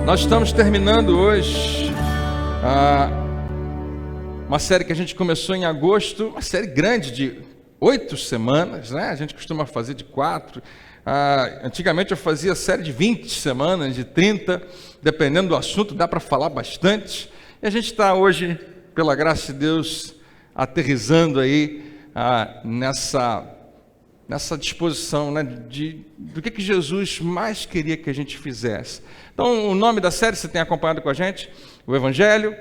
Nós estamos terminando hoje uma série que a gente começou em agosto, uma série grande de 8 semanas, né? A gente costuma fazer de 4. Antigamente eu fazia série de 20 semanas, de 30, dependendo do assunto, dá para falar bastante. E a gente está hoje, pela graça de Deus, aterrissando aí nessa disposição, né, do que Jesus mais queria que a gente fizesse. Então, o nome da série, você tem acompanhado com a gente, o Evangelho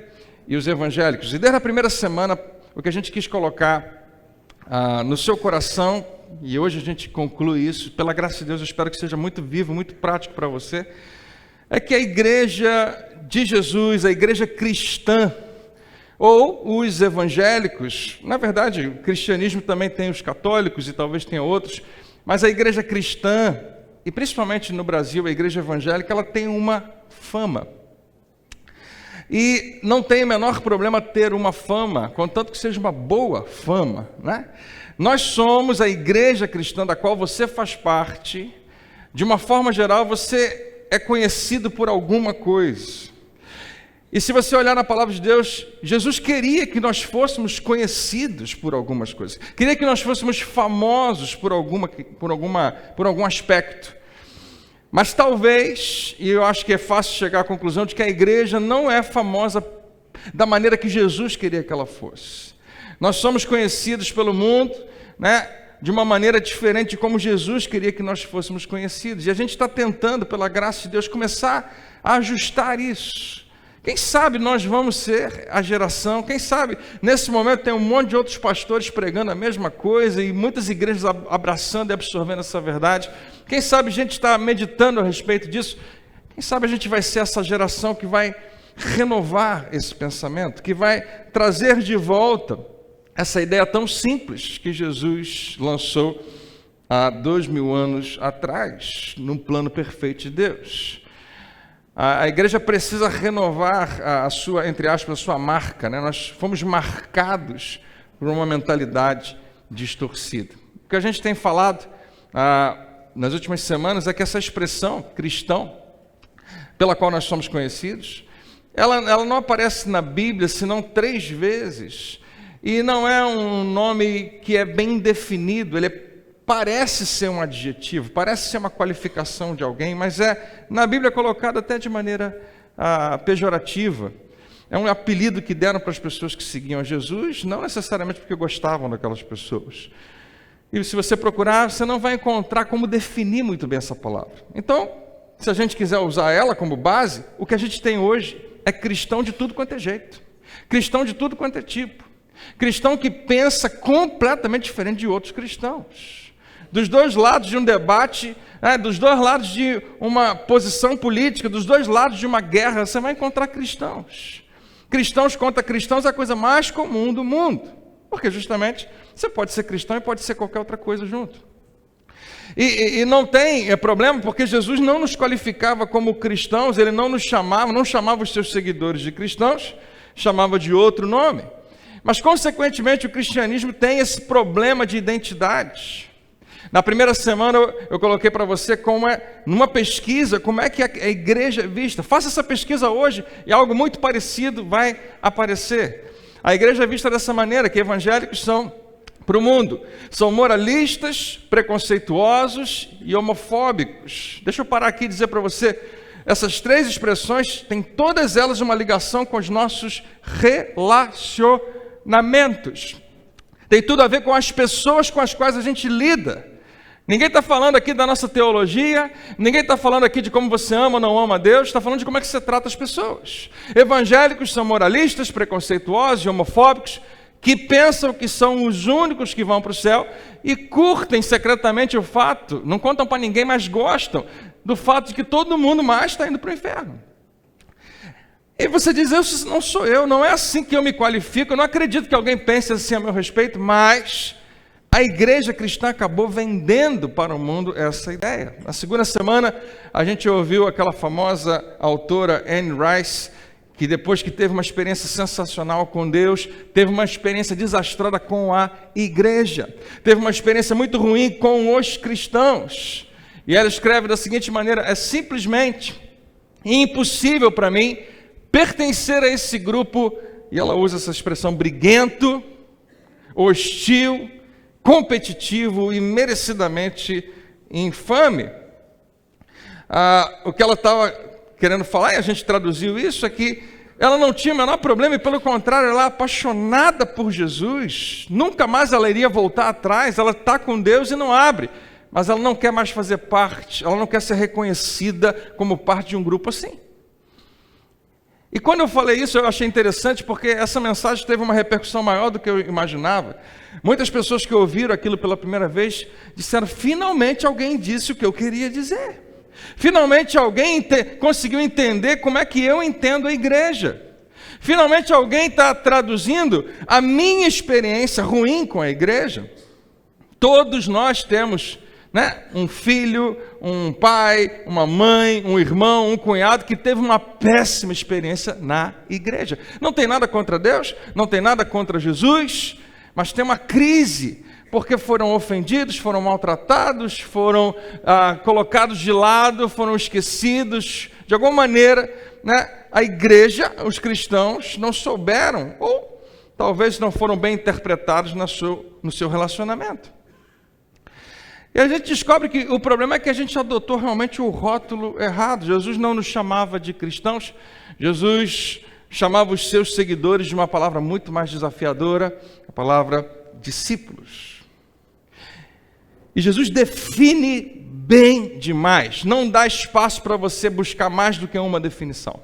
e os Evangélicos. E desde a primeira semana, o que a gente quis colocar no seu coração, e hoje a gente conclui isso, pela graça de Deus, eu espero que seja muito vivo, muito prático para você, é que a igreja de Jesus, a igreja cristã, ou os evangélicos, na verdade, o cristianismo também tem os católicos e talvez tenha outros, mas a igreja cristã, e principalmente no Brasil, a igreja evangélica, ela tem uma fama. E não tem o menor problema ter uma fama, contanto que seja uma boa fama, né? Nós somos a igreja cristã da qual você faz parte. De uma forma geral, você é conhecido por alguma coisa. E se você olhar na palavra de Deus, Jesus queria que nós fôssemos conhecidos por algumas coisas. Queria que nós fôssemos famosos por algum aspecto. Mas talvez, e eu acho que é fácil chegar à conclusão de que a igreja não é famosa da maneira que Jesus queria que ela fosse. Nós somos conhecidos pelo mundo, né, de uma maneira diferente de como Jesus queria que nós fôssemos conhecidos. E a gente está tentando, pela graça de Deus, começar a ajustar isso. Quem sabe nós vamos ser a geração, quem sabe nesse momento tem um monte de outros pastores pregando a mesma coisa e muitas igrejas abraçando e absorvendo essa verdade. Quem sabe a gente está meditando a respeito disso. Quem sabe a gente vai ser essa geração que vai renovar esse pensamento, que vai trazer de volta essa ideia tão simples que Jesus lançou há 2000 anos atrás, num plano perfeito de Deus. A igreja precisa renovar a sua, entre aspas, a sua marca, né? Nós fomos marcados por uma mentalidade distorcida. O que a gente tem falado nas últimas semanas é que essa expressão cristão, pela qual nós somos conhecidos, ela não aparece na Bíblia senão 3 vezes, e não é um nome que é bem definido, ele parece ser um adjetivo, parece ser uma qualificação de alguém, mas é na Bíblia colocado até de maneira pejorativa. É um apelido que deram para as pessoas que seguiam a Jesus, não necessariamente porque gostavam daquelas pessoas. E se você procurar, você não vai encontrar como definir muito bem essa palavra. Então, se a gente quiser usar ela como base, o que a gente tem hoje é cristão de tudo quanto é jeito, cristão de tudo quanto é tipo, cristão que pensa completamente diferente de outros cristãos. Dos dois lados de um debate, dos dois lados de uma posição política, dos dois lados de uma guerra, você vai encontrar cristãos. Cristãos contra cristãos é a coisa mais comum do mundo, porque justamente você pode ser cristão e pode ser qualquer outra coisa junto. E não tem problema, porque Jesus não nos qualificava como cristãos, ele não nos chamava, não chamava os seus seguidores de cristãos, chamava de outro nome. Mas, consequentemente, o cristianismo tem esse problema de identidade. Na primeira semana eu coloquei para você numa pesquisa, como é que a igreja é vista. Faça essa pesquisa hoje e algo muito parecido vai aparecer. A igreja é vista dessa maneira, que evangélicos são, para o mundo, são moralistas, preconceituosos e homofóbicos. Deixa eu parar aqui e dizer para você, essas 3 expressões têm todas elas uma ligação com os nossos relacionamentos. Tem tudo a ver com as pessoas com as quais a gente lida. Ninguém está falando aqui da nossa teologia, ninguém está falando aqui de como você ama ou não ama a Deus, está falando de como é que você trata as pessoas. Evangélicos são moralistas, preconceituosos e homofóbicos, que pensam que são os únicos que vão para o céu e curtem secretamente o fato, não contam para ninguém, mas gostam do fato de que todo mundo mais está indo para o inferno. E você diz, isso não sou eu, não é assim que eu me qualifico, eu não acredito que alguém pense assim a meu respeito, mas a igreja cristã acabou vendendo para o mundo essa ideia. Na segunda semana, a gente ouviu aquela famosa autora Anne Rice, que depois que teve uma experiência sensacional com Deus, teve uma experiência desastrada com a igreja, teve uma experiência muito ruim com os cristãos. E ela escreve da seguinte maneira, é simplesmente impossível para mim pertencer a esse grupo, e ela usa essa expressão, briguento, hostil, competitivo e merecidamente infame. O que ela estava querendo falar, e a gente traduziu isso, é que ela não tinha o menor problema, e pelo contrário, ela é apaixonada por Jesus, nunca mais ela iria voltar atrás, ela está com Deus e não abre, mas ela não quer mais fazer parte, ela não quer ser reconhecida como parte de um grupo assim. E quando eu falei isso, eu achei interessante, porque essa mensagem teve uma repercussão maior do que eu imaginava. Muitas pessoas que ouviram aquilo pela primeira vez disseram: finalmente alguém disse o que eu queria dizer. Finalmente alguém conseguiu entender como é que eu entendo a igreja. Finalmente alguém está traduzindo a minha experiência ruim com a igreja. Todos nós temos, né, um filho, um pai, uma mãe, um irmão, um cunhado que teve uma péssima experiência na igreja. Não tem nada contra Deus, não tem nada contra Jesus, mas tem uma crise, porque foram ofendidos, foram maltratados, foram colocados de lado, foram esquecidos. De alguma maneira, né, a igreja, os cristãos, não souberam, ou talvez não foram bem interpretados no seu relacionamento. E a gente descobre que o problema é que a gente adotou realmente o rótulo errado. Jesus não nos chamava de cristãos, Jesus chamava os seus seguidores de uma palavra muito mais desafiadora, a palavra discípulos. E Jesus define bem demais, não dá espaço para você buscar mais do que uma definição.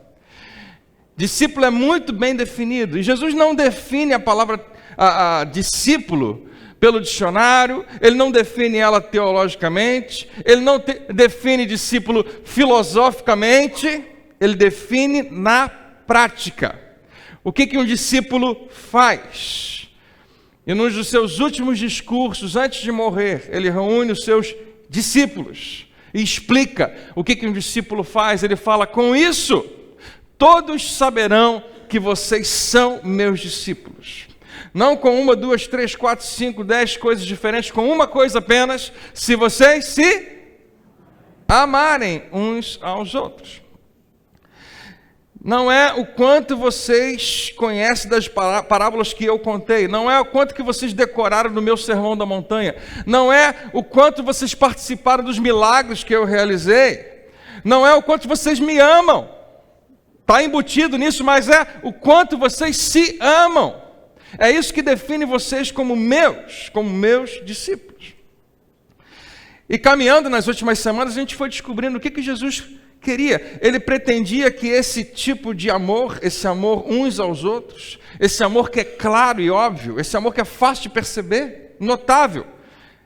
Discípulo é muito bem definido, e Jesus não define a palavra discípulo pelo dicionário, ele não define ela teologicamente, ele não define discípulo filosoficamente, ele define na prática. O que um discípulo faz? E num dos seus últimos discursos, antes de morrer, ele reúne os seus discípulos e explica o que um discípulo faz. Ele fala: com isso, todos saberão que vocês são meus discípulos. Não com uma, duas, três, quatro, cinco, 10 coisas diferentes, com uma coisa apenas: se vocês se amarem uns aos outros. Não é o quanto vocês conhecem das parábolas que eu contei, não é o quanto que vocês decoraram no meu sermão da montanha, não é o quanto vocês participaram dos milagres que eu realizei, não é o quanto vocês me amam, está embutido nisso, mas é o quanto vocês se amam. É isso que define vocês como meus discípulos. E caminhando nas últimas semanas, a gente foi descobrindo o que Jesus queria. Ele pretendia que esse tipo de amor, esse amor uns aos outros, esse amor que é claro e óbvio, esse amor que é fácil de perceber, notável,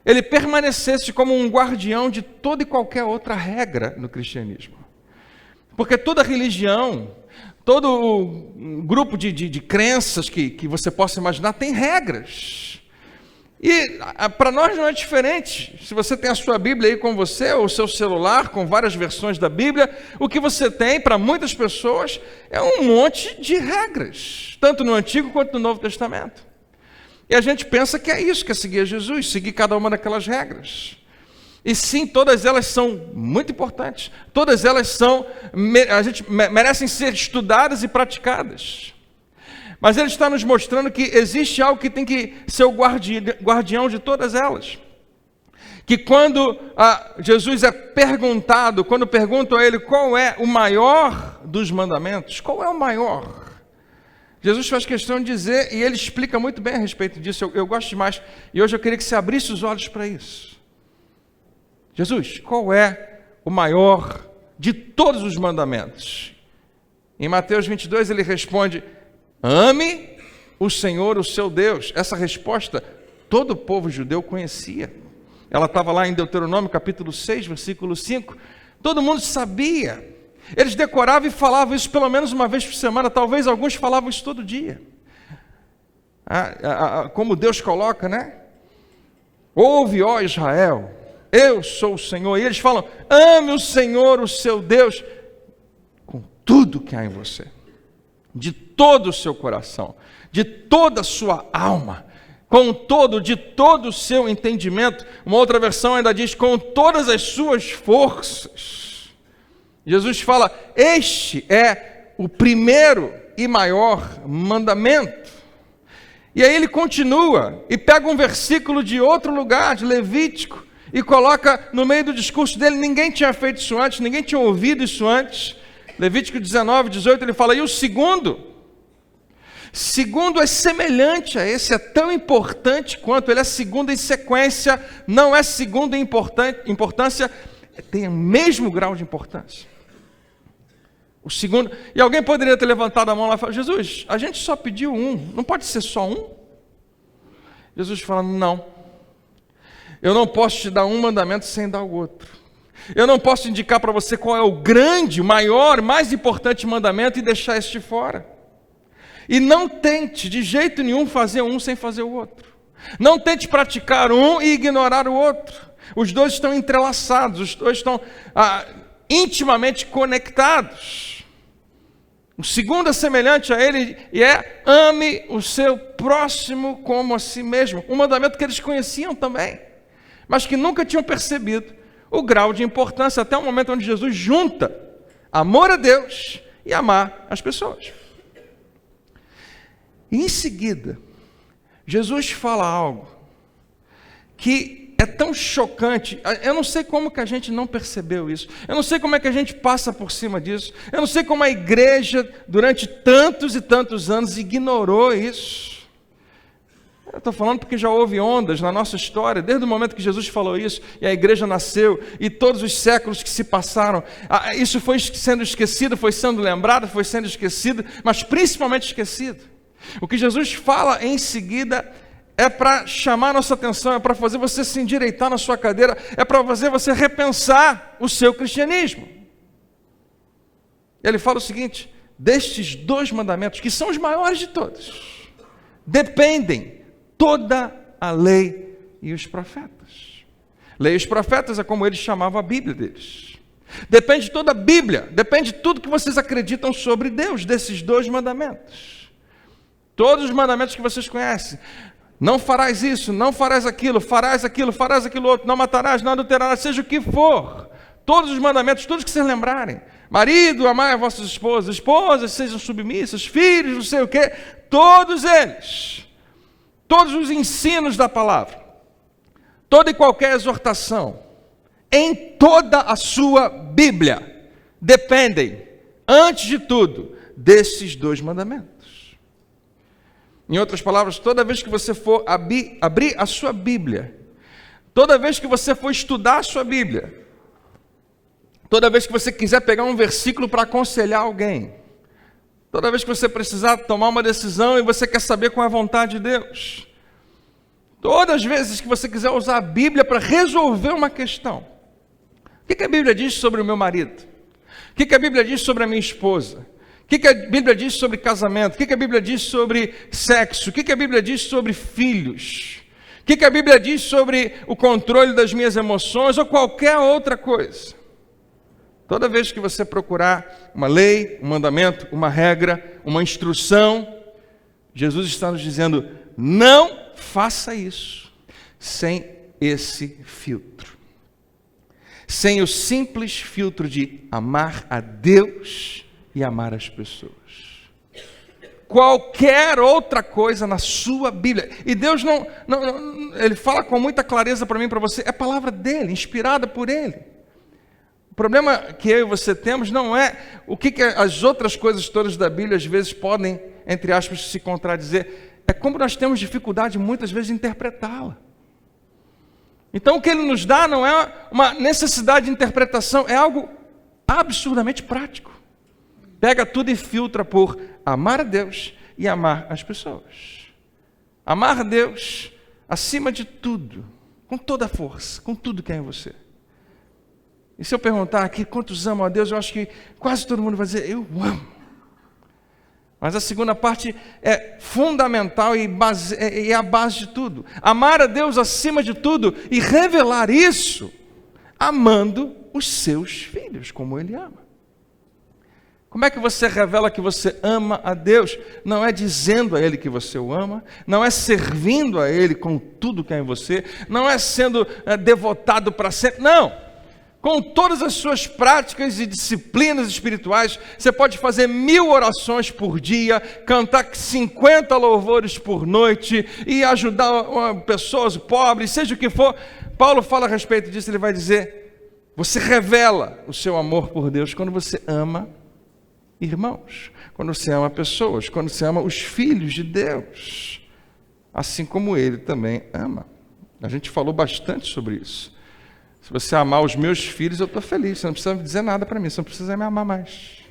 ele permanecesse como um guardião de toda e qualquer outra regra no cristianismo. Porque toda religião, todo grupo de crenças que você possa imaginar tem regras. E para nós não é diferente. Se você tem a sua Bíblia aí com você, ou o seu celular com várias versões da Bíblia, o que você tem para muitas pessoas é um monte de regras, tanto no Antigo quanto no Novo Testamento. E a gente pensa que é isso, que é seguir Jesus, seguir cada uma daquelas regras. E sim, todas elas são muito importantes, todas elas merecem ser estudadas e praticadas. Mas ele está nos mostrando que existe algo que tem que ser o guardião de todas elas. Que quando Jesus é perguntado, quando perguntam a ele qual é o maior dos mandamentos, qual é o maior? Jesus faz questão de dizer, e ele explica muito bem a respeito disso, eu gosto demais, e hoje eu queria que você abrisse os olhos para isso. Jesus, qual é o maior de todos os mandamentos? Em Mateus 22 ele responde: ame o Senhor, o seu Deus. Essa resposta todo o povo judeu conhecia. Ela estava lá em Deuteronômio capítulo 6, versículo 5. Todo mundo sabia. Eles decoravam e falavam isso pelo menos uma vez por semana. Talvez alguns falavam isso todo dia. Como Deus coloca, né? Ouve, ó Israel, eu sou o Senhor. E eles falam: ame o Senhor, o seu Deus, com tudo que há em você, de todo o seu coração, de toda a sua alma, de todo o seu entendimento. Uma outra versão ainda diz: com todas as suas forças. Jesus fala, este é o primeiro e maior mandamento. E aí ele continua e pega um versículo de outro lugar, de Levítico, e coloca no meio do discurso dele. Ninguém tinha feito isso antes, ninguém tinha ouvido isso antes. Levítico 19, 18, ele fala, e o segundo é semelhante a esse, é tão importante quanto, ele é segundo em sequência, não é segundo em importância, tem o mesmo grau de importância. O segundo, e alguém poderia ter levantado a mão lá e falado, Jesus, a gente só pediu um, não pode ser só um? Jesus fala, não, eu não posso te dar um mandamento sem dar o outro. Eu não posso indicar para você qual é o grande, o maior, mais importante mandamento e deixar este fora. E não tente de jeito nenhum fazer um sem fazer o outro. Não tente praticar um e ignorar o outro. Os dois estão entrelaçados, os dois estão intimamente conectados. O segundo é semelhante a ele e é ame o seu próximo como a si mesmo. Um mandamento que eles conheciam também, mas que nunca tinham percebido o grau de importância, até o momento onde Jesus junta amor a Deus e amar as pessoas. E em seguida, Jesus fala algo que é tão chocante. Eu não sei como que a gente não percebeu isso. Eu não sei como é que a gente passa por cima disso. Eu não sei como a igreja, durante tantos e tantos anos, ignorou isso. Eu estou falando porque já houve ondas na nossa história, desde o momento que Jesus falou isso, e a igreja nasceu, e todos os séculos que se passaram, isso foi sendo esquecido, foi sendo lembrado, foi sendo esquecido, mas principalmente esquecido. O que Jesus fala em seguida é para chamar a nossa atenção, é para fazer você se endireitar na sua cadeira, é para fazer você repensar o seu cristianismo. Ele fala o seguinte, destes 2 mandamentos, que são os maiores de todos, dependem toda a lei e os profetas. Lei e os profetas é como eles chamavam a Bíblia deles. Depende toda a Bíblia, depende de tudo que vocês acreditam sobre Deus, desses 2 mandamentos. Todos os mandamentos que vocês conhecem. Não farás isso, não farás aquilo, farás aquilo outro, não matarás, não adulterarás, seja o que for. Todos os mandamentos, todos que vocês lembrarem. Marido, amai as vossas esposas, esposas sejam submissas, filhos, não sei o quê, todos eles. Todos os ensinos da palavra, toda e qualquer exortação, em toda a sua Bíblia, dependem, antes de tudo, desses 2 mandamentos. Em outras palavras, toda vez que você for abrir a sua Bíblia, toda vez que você for estudar a sua Bíblia, toda vez que você quiser pegar um versículo para aconselhar alguém, toda vez que você precisar tomar uma decisão e você quer saber qual é a vontade de Deus, todas as vezes que você quiser usar a Bíblia para resolver uma questão, o que a Bíblia diz sobre o meu marido? O que a Bíblia diz sobre a minha esposa? O que a Bíblia diz sobre casamento? O que a Bíblia diz sobre sexo? O que a Bíblia diz sobre filhos? O que a Bíblia diz sobre o controle das minhas emoções ou qualquer outra coisa? Toda vez que você procurar uma lei, um mandamento, uma regra, uma instrução, Jesus está nos dizendo, não faça isso sem esse filtro. Sem o simples filtro de amar a Deus e amar as pessoas. Qualquer outra coisa na sua Bíblia. E Deus não Ele fala com muita clareza para mim e para você, é palavra dele, inspirada por ele. O problema que eu e você temos não é o que as outras coisas todas da Bíblia às vezes podem, entre aspas, se contradizer. É como nós temos dificuldade muitas vezes de interpretá-la. Então o que ele nos dá não é uma necessidade de interpretação, é algo absurdamente prático. Pega tudo e filtra por amar a Deus e amar as pessoas. Amar a Deus acima de tudo, com toda a força, com tudo que é em você. E se eu perguntar aqui quantos amam a Deus, eu acho que quase todo mundo vai dizer, eu amo. Mas a segunda parte é fundamental e é a base de tudo. Amar a Deus acima de tudo e revelar isso amando os seus filhos, como Ele ama. Como é que você revela que você ama a Deus? Não é dizendo a Ele que você o ama, não é servindo a Ele com tudo que é em você, não é sendo devotado para sempre, não. com todas as suas práticas e disciplinas espirituais, você pode fazer 1000 orações por dia, cantar 50 louvores por noite e ajudar pessoas pobres, seja o que for. Paulo fala a respeito disso, ele vai dizer: você revela o seu amor por Deus quando você ama irmãos, quando você ama pessoas, quando você ama os filhos de Deus, assim como Ele também ama. A gente falou bastante sobre isso. Se você amar os meus filhos, eu estou feliz. Você não precisa dizer nada para mim, você não precisa me amar mais.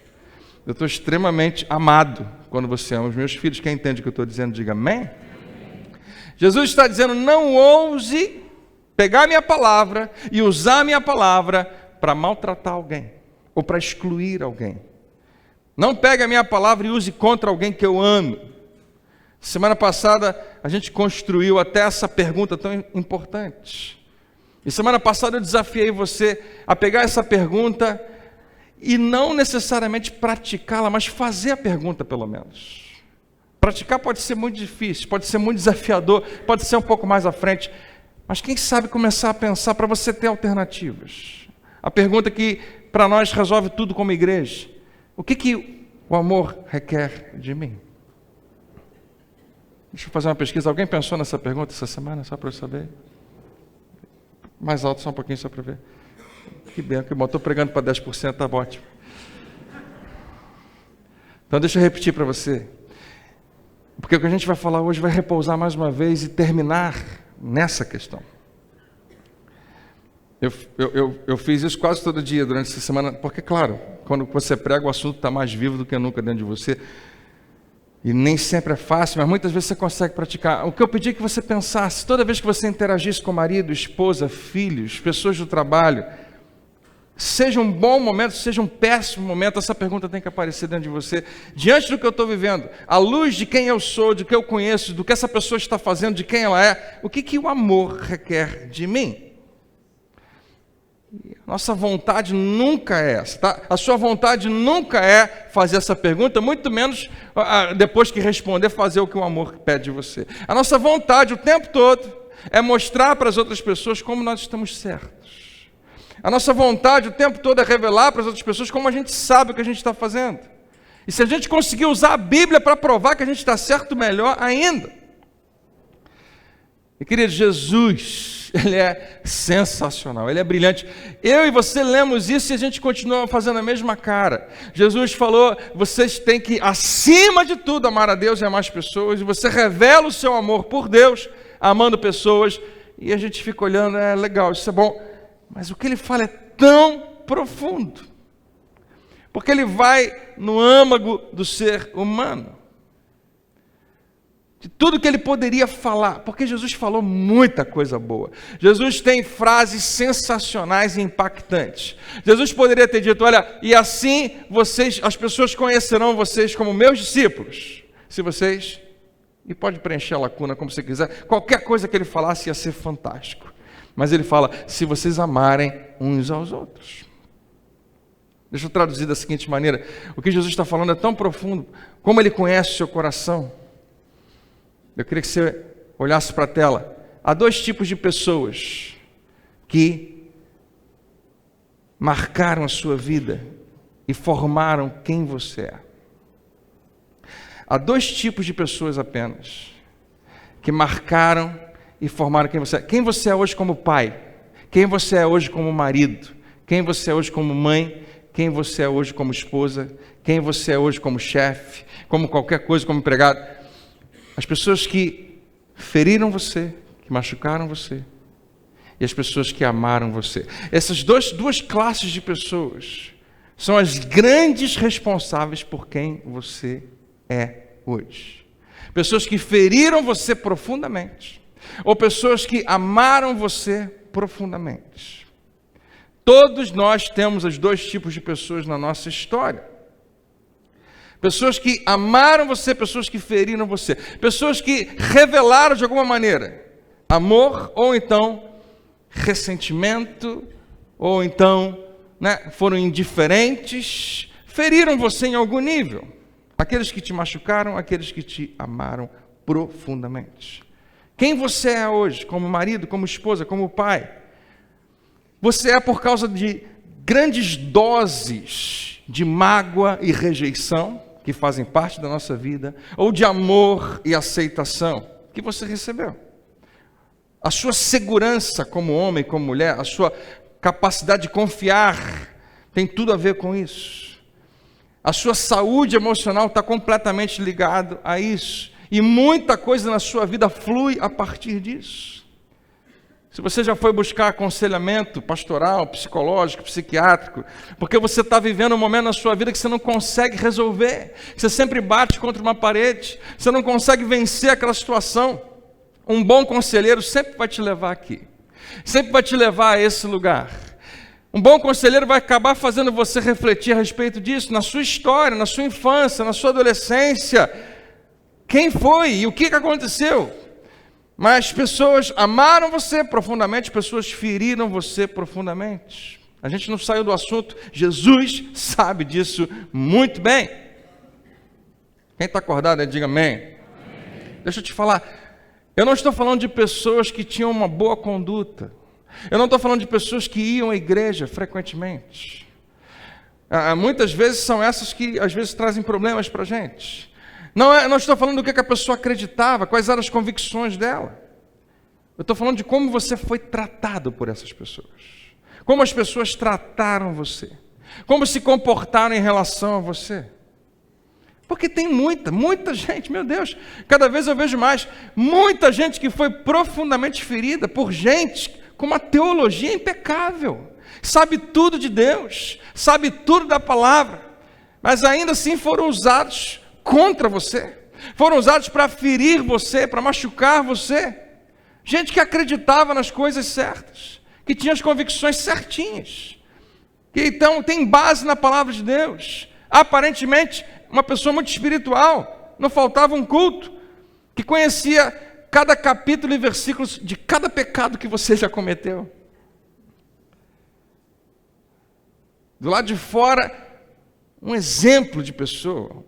Eu estou extremamente amado quando você ama os meus filhos. Quem entende o que eu estou dizendo, diga amém. Jesus está dizendo: não ouse pegar a minha palavra e usar a minha palavra para maltratar alguém ou para excluir alguém. Não pegue a minha palavra e use contra alguém que eu amo. Semana passada a gente construiu até essa pergunta tão importante. E semana passada eu desafiei você a pegar essa pergunta e não necessariamente praticá-la, mas fazer a pergunta pelo menos. Praticar pode ser muito difícil, pode ser muito desafiador, pode ser um pouco mais à frente, mas quem sabe começar a pensar para você ter alternativas. A pergunta que para nós resolve tudo como igreja: o que o amor requer de mim? Deixa eu fazer uma pesquisa. Alguém pensou nessa pergunta essa semana, só para eu saber? Mais alto, só um pouquinho, só para ver. Que bem, que bom. Estou pregando para 10%, está ótimo. Então deixa eu repetir para você. Porque o que a gente vai falar hoje vai repousar mais uma vez e terminar nessa questão. Eu fiz isso quase todo dia durante essa semana, porque, claro, quando você prega, o assunto está mais vivo do que nunca dentro de você. E nem sempre é fácil, mas muitas vezes você consegue praticar. O que eu pedi é que você pensasse, toda vez que você interagisse com marido, esposa, filhos, pessoas do trabalho, seja um bom momento, seja um péssimo momento, essa pergunta tem que aparecer dentro de você. Diante do que eu estou vivendo, à luz de quem eu sou, de quem eu conheço, do que essa pessoa está fazendo, de quem ela é, o que o amor requer de mim? Nossa vontade nunca é essa, tá? A sua vontade nunca é fazer essa pergunta, muito menos depois que responder, fazer o que o amor pede de você. A nossa vontade o tempo todo é mostrar para as outras pessoas como nós estamos certos. A nossa vontade o tempo todo é revelar para as outras pessoas como a gente sabe o que a gente está fazendo. E se a gente conseguir usar a Bíblia para provar que a gente está certo, melhor ainda. E querido, Jesus, Ele é sensacional, Ele é brilhante. Eu e você lemos isso e a gente continua fazendo a mesma cara. Jesus falou: vocês têm que, acima de tudo, amar a Deus e amar as pessoas. E você revela o seu amor por Deus, amando pessoas. E a gente fica olhando, é legal, isso é bom. Mas o que Ele fala é tão profundo. Porque Ele vai no âmago do ser humano. De tudo que Ele poderia falar, porque Jesus falou muita coisa boa. Jesus tem frases sensacionais e impactantes. Jesus poderia ter dito: olha, e assim as pessoas conhecerão vocês como meus discípulos, se vocês, e pode preencher a lacuna como você quiser, qualquer coisa que Ele falasse ia ser fantástico. Mas Ele fala: se vocês amarem uns aos outros. Deixa eu traduzir da seguinte maneira: o que Jesus está falando é tão profundo, como Ele conhece o seu coração. Eu queria que você olhasse para a tela. Há 2 tipos de pessoas que marcaram a sua vida e formaram quem você é. Há 2 tipos de pessoas apenas que marcaram e formaram quem você é. Quem você é hoje como pai, quem você é hoje como marido, quem você é hoje como mãe, quem você é hoje como esposa, quem você é hoje como chefe, como qualquer coisa, como empregado. As pessoas que feriram você, que machucaram você, e as pessoas que amaram você. Essas duas classes de pessoas são as grandes responsáveis por quem você é hoje. Pessoas que feriram você profundamente, ou pessoas que amaram você profundamente. Todos nós temos os 2 tipos de pessoas na nossa história. Pessoas que amaram você, pessoas que feriram você. Pessoas que revelaram de alguma maneira amor, ou então ressentimento, ou então foram indiferentes, feriram você em algum nível. Aqueles que te machucaram, aqueles que te amaram profundamente. Quem você é hoje, como marido, como esposa, como pai? Você é por causa de grandes doses de mágoa e rejeição, que fazem parte da nossa vida, ou de amor e aceitação, que você recebeu. A sua segurança como homem, como mulher, a sua capacidade de confiar, tem tudo a ver com isso. A sua saúde emocional está completamente ligada a isso. E muita coisa na sua vida flui a partir disso. Se você já foi buscar aconselhamento pastoral, psicológico, psiquiátrico, porque você está vivendo um momento na sua vida que você não consegue resolver, que você sempre bate contra uma parede, você não consegue vencer aquela situação, um bom conselheiro sempre vai te levar aqui, sempre vai te levar a esse lugar. Um bom conselheiro vai acabar fazendo você refletir a respeito disso, na sua história, na sua infância, na sua adolescência. Quem foi e o que aconteceu? Mas pessoas amaram você profundamente, pessoas feriram você profundamente. A gente não saiu do assunto, Jesus sabe disso muito bem. Quem está acordado, diga amém. Amém. Deixa eu te falar, eu não estou falando de pessoas que tinham uma boa conduta. Eu não estou falando de pessoas que iam à igreja frequentemente. Muitas vezes são essas que às vezes trazem problemas para a gente. Não estou falando do que a pessoa acreditava, quais eram as convicções dela. Eu estou falando de como você foi tratado por essas pessoas. Como as pessoas trataram você. Como se comportaram em relação a você. Porque tem muita gente, meu Deus, cada vez eu vejo mais, muita gente que foi profundamente ferida por gente com uma teologia impecável. Sabe tudo de Deus, sabe tudo da palavra, mas ainda assim foram usados contra você, foram usados para ferir você, para machucar você. Gente que acreditava nas coisas certas, que tinha as convicções certinhas, que então tem base na palavra de Deus, aparentemente uma pessoa muito espiritual, não faltava um culto, que conhecia cada capítulo e versículos de cada pecado que você já cometeu. Do lado de fora, um exemplo de pessoa,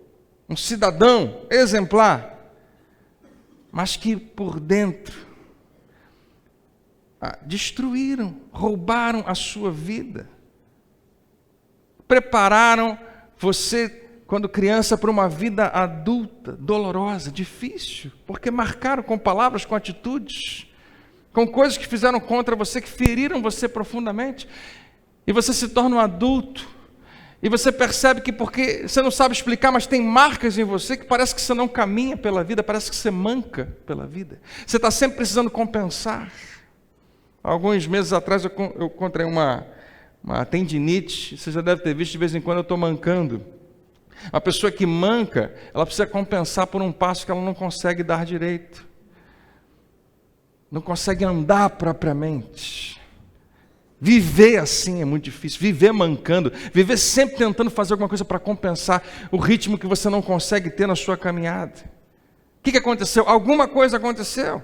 um cidadão exemplar, mas que por dentro destruíram, roubaram a sua vida, prepararam você quando criança para uma vida adulta, dolorosa, difícil, porque marcaram com palavras, com atitudes, com coisas que fizeram contra você, que feriram você profundamente, e você se torna um adulto, e você percebe que porque você não sabe explicar, mas tem marcas em você que parece que você não caminha pela vida, parece que você manca pela vida, você está sempre precisando compensar. Alguns meses atrás eu encontrei uma tendinite, você já deve ter visto, de vez em quando eu estou mancando. A pessoa que manca, ela precisa compensar por um passo que ela não consegue dar direito. Não consegue andar propriamente. Viver assim é muito difícil. Viver mancando, viver sempre tentando fazer alguma coisa para compensar o ritmo que você não consegue ter na sua caminhada. O que aconteceu? Alguma coisa aconteceu.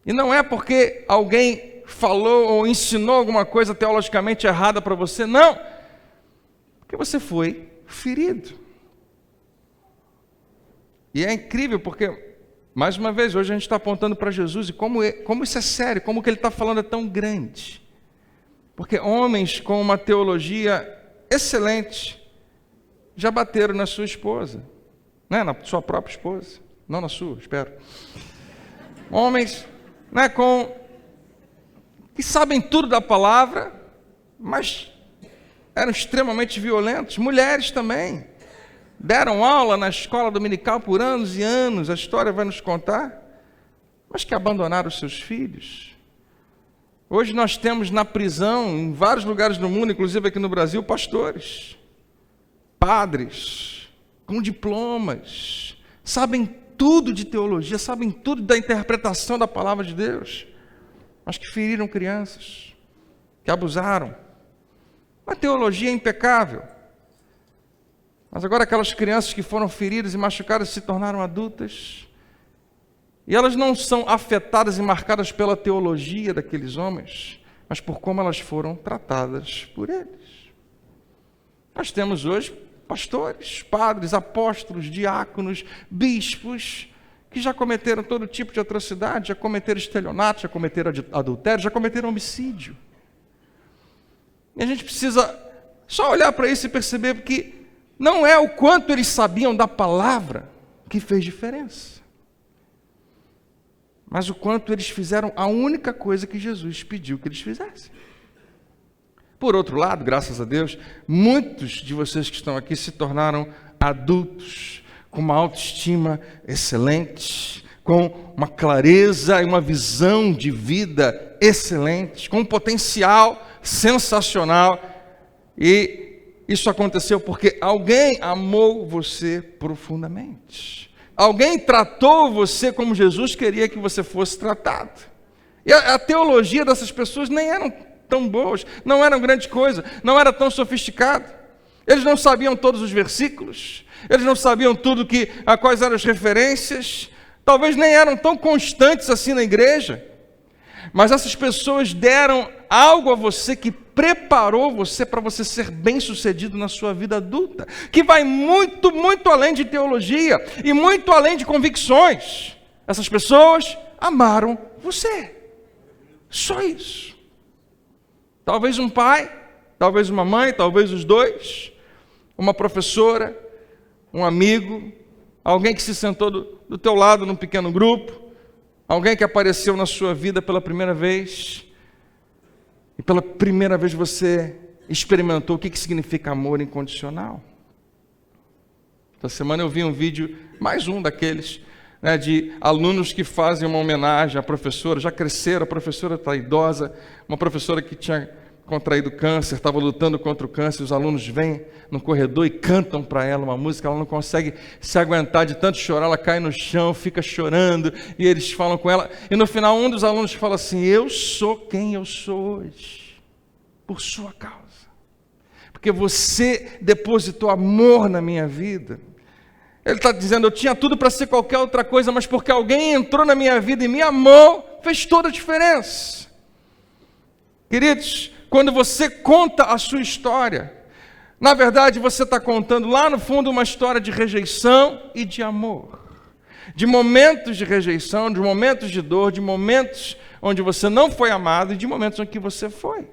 E não é porque alguém falou ou ensinou alguma coisa teologicamente errada para você, não. Porque você foi ferido. E é incrível porque, mais uma vez, hoje a gente está apontando para Jesus e como isso é sério, como o que ele está falando é tão grande. Porque homens com uma teologia excelente já bateram na sua esposa, né? Na sua própria esposa, não na sua, espero. Homens, né, que sabem tudo da palavra, mas eram extremamente violentos. Mulheres também deram aula na escola dominical por anos e anos, a história vai nos contar, mas que abandonaram os seus filhos. Hoje nós temos na prisão, em vários lugares do mundo, inclusive aqui no Brasil, pastores, padres, com diplomas, sabem tudo de teologia, sabem tudo da interpretação da palavra de Deus, mas que feriram crianças, que abusaram. Uma teologia impecável. Mas agora aquelas crianças que foram feridas e machucadas se tornaram adultas. E elas não são afetadas e marcadas pela teologia daqueles homens, mas por como elas foram tratadas por eles. Nós temos hoje pastores, padres, apóstolos, diáconos, bispos, que já cometeram todo tipo de atrocidade, já cometeram estelionato, já cometeram adultério, já cometeram homicídio. E a gente precisa só olhar para isso e perceber que não é o quanto eles sabiam da palavra que fez diferença, mas o quanto eles fizeram a única coisa que Jesus pediu que eles fizessem. Por outro lado, graças a Deus, muitos de vocês que estão aqui se tornaram adultos, com uma autoestima excelente, com uma clareza e uma visão de vida excelente, com um potencial sensacional. E isso aconteceu porque alguém amou você profundamente. Alguém tratou você como Jesus queria que você fosse tratado. E a teologia dessas pessoas nem eram tão boas, não eram grande coisa, não era tão sofisticado. Eles não sabiam todos os versículos, eles não sabiam tudo quais eram as referências, talvez nem eram tão constantes assim na igreja, mas essas pessoas deram algo a você que preparou você para você ser bem-sucedido na sua vida adulta, que vai muito, muito além de teologia e muito além de convicções. Essas pessoas amaram você, só isso. Talvez um pai, talvez uma mãe, talvez os dois, uma professora, um amigo, alguém que se sentou do teu lado num pequeno grupo, alguém que apareceu na sua vida pela primeira vez, e pela primeira vez você experimentou o que significa amor incondicional. Essa semana eu vi um vídeo, mais um daqueles, de alunos que fazem uma homenagem à professora, já cresceram, a professora está idosa, uma professora que tinha contraído câncer, estava lutando contra o câncer, os alunos vêm no corredor e cantam para ela uma música, ela não consegue se aguentar de tanto chorar, ela cai no chão, fica chorando, e eles falam com ela, e no final um dos alunos fala assim: eu sou quem eu sou hoje, por sua causa, porque você depositou amor na minha vida. Ele está dizendo, eu tinha tudo para ser qualquer outra coisa, mas porque alguém entrou na minha vida e me amou, fez toda a diferença. Queridos, quando você conta a sua história, na verdade você está contando lá no fundo uma história de rejeição e de amor. De momentos de rejeição, de momentos de dor, de momentos onde você não foi amado e de momentos em que você foi.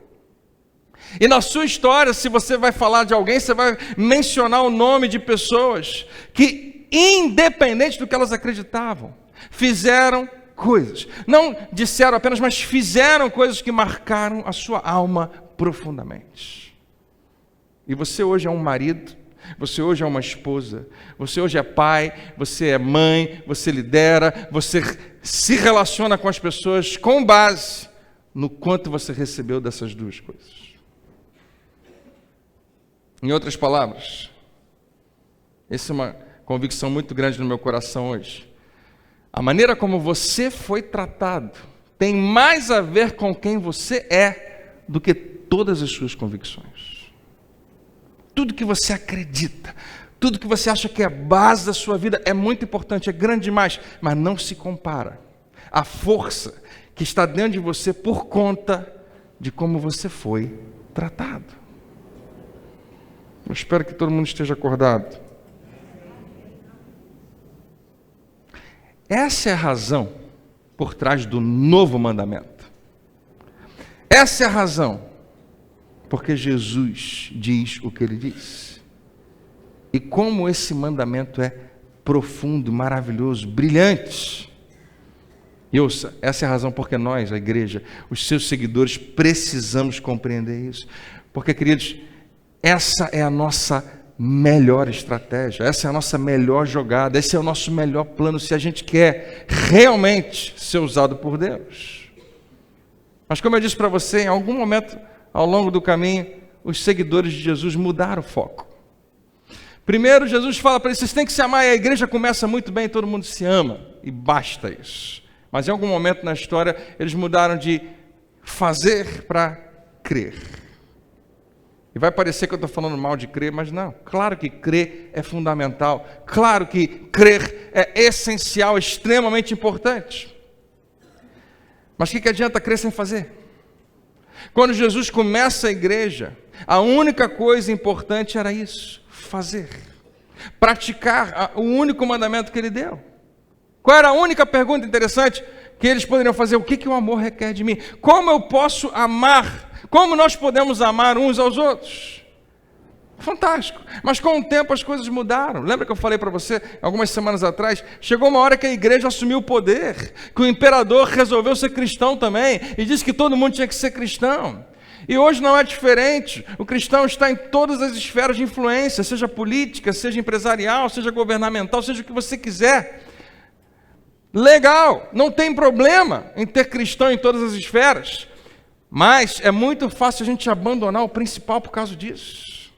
E na sua história, se você vai falar de alguém, você vai mencionar o nome de pessoas que, independente do que elas acreditavam, fizeram coisas. Não disseram apenas, mas fizeram coisas que marcaram a sua alma profundamente. E você hoje é um marido, você hoje é uma esposa, você hoje é pai, você é mãe, você lidera, você se relaciona com as pessoas com base no quanto você recebeu dessas duas coisas. Em outras palavras, essa é uma convicção muito grande no meu coração hoje. A maneira como você foi tratado tem mais a ver com quem você é do que todas as suas convicções. Tudo que você acredita, tudo que você acha que é a base da sua vida é muito importante, é grande demais, mas não se compara à força que está dentro de você por conta de como você foi tratado. Eu espero que todo mundo esteja acordado. Essa é a razão por trás do novo mandamento. Essa é a razão porque Jesus diz o que ele diz. E como esse mandamento é profundo, maravilhoso, brilhante. E ouça, essa é a razão porque nós, a igreja, os seus seguidores, precisamos compreender isso. Porque, queridos, essa é a nossa melhor estratégia, essa é a nossa melhor jogada, esse é o nosso melhor plano, se a gente quer realmente ser usado por Deus. Mas como eu disse para você, em algum momento, ao longo do caminho, os seguidores de Jesus mudaram o foco. Primeiro, Jesus fala para eles, vocês têm que se amar, e a igreja começa muito bem, todo mundo se ama, e basta isso. Mas em algum momento na história, eles mudaram de fazer para crer. E vai parecer que eu estou falando mal de crer, mas não. Claro que crer é fundamental. Claro que crer é essencial, extremamente importante. Mas o que adianta crer sem fazer? Quando Jesus começa a igreja, a única coisa importante era isso, fazer. Praticar o único mandamento que ele deu. Qual era a única pergunta interessante que eles poderiam fazer? O que o amor requer de mim? Como eu posso amar? Como nós podemos amar uns aos outros? Fantástico. Mas com o tempo as coisas mudaram. Lembra que eu falei para você, algumas semanas atrás, chegou uma hora que a igreja assumiu o poder, que o imperador resolveu ser cristão também, e disse que todo mundo tinha que ser cristão. E hoje não é diferente. O cristão está em todas as esferas de influência, seja política, seja empresarial, seja governamental, seja o que você quiser. Legal, não tem problema em ter cristão em todas as esferas, mas é muito fácil a gente abandonar o principal por causa disso.